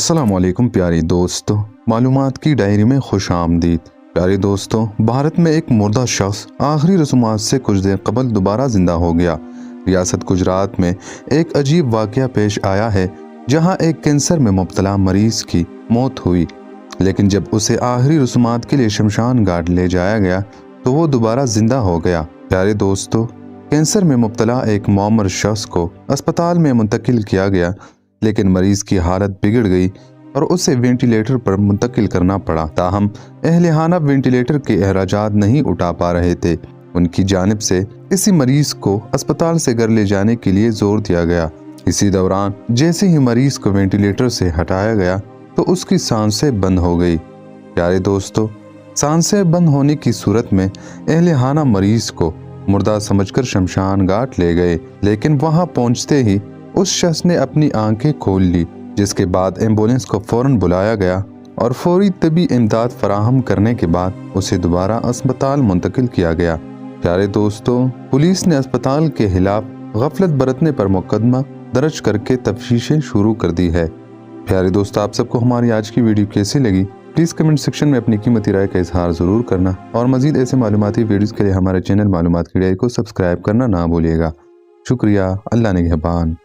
अस्सलाम वालेकुम प्यारे दोस्तों, मालूमात की डायरी में खुश आमदीद। प्यारे दोस्तों, भारत में एक मुर्दा शख्स आखिरी रसूमात से कुछ देर कबल दोबारा जिंदा हो गया। रियासत गुजरात में एक अजीब वाक़या पेश आया है जहां एक कैंसर में मुब्तला मरीज की मौत हुई, लेकिन जब उसे आखिरी रसूमात के लिए शमशान घाट ले जाया गया तो वो दोबारा जिंदा हो गया। प्यारे दोस्तों, कैंसर में मुब्तला एक मौमर शख्स को अस्पताल में मुंतकिल किया गया, लेकिन मरीज की हालत बिगड़ गई और उसे वेंटिलेटर पर मुंतकिल करना पड़ा। ताहम अहलिहाना वेंटिलेटर के अखराजात नहीं उठा पा रहे थे। उनकी जानिब से इसी मरीज को अस्पताल से घर ले जाने के लिए जोर दिया गया। इसी दौरान जैसे ही मरीज को वेंटिलेटर से हटाया गया तो उसकी सांसें बंद हो गई। प्यारे दोस्तों, सांसें बंद होने की सूरत में अहलिहाना मरीज को मुर्दा समझकर शमशान घाट ले गए, लेकिन वहां पहुंचते ही उस शख्स ने अपनी आंखें खोल ली, जिसके बाद एम्बुलेंस को फौरन बुलाया गया और फौरी तबी इमदाद फराहम करने के बाद उसे दोबारा अस्पताल मुंतकिल किया गया। प्यारे दोस्तों, पुलिस ने अस्पताल के खिलाफ गफलत बरतने पर मुकदमा दर्ज करके तफ्तीशें शुरू कर दी है। प्यारे दोस्तों, आप सबको हमारी आज की वीडियो कैसी लगी प्लीज़ कमेंट सेक्शन में अपनी कीमती राय का इजहार ज़रूर करना और मज़ीद ऐसे मालूमाती वीडियोज़ के लिए हमारे चैनल मालूमात की डायरी को सब्सक्राइब करना ना भूलिएगा। शुक्रिया। अल्लाह निगहबान।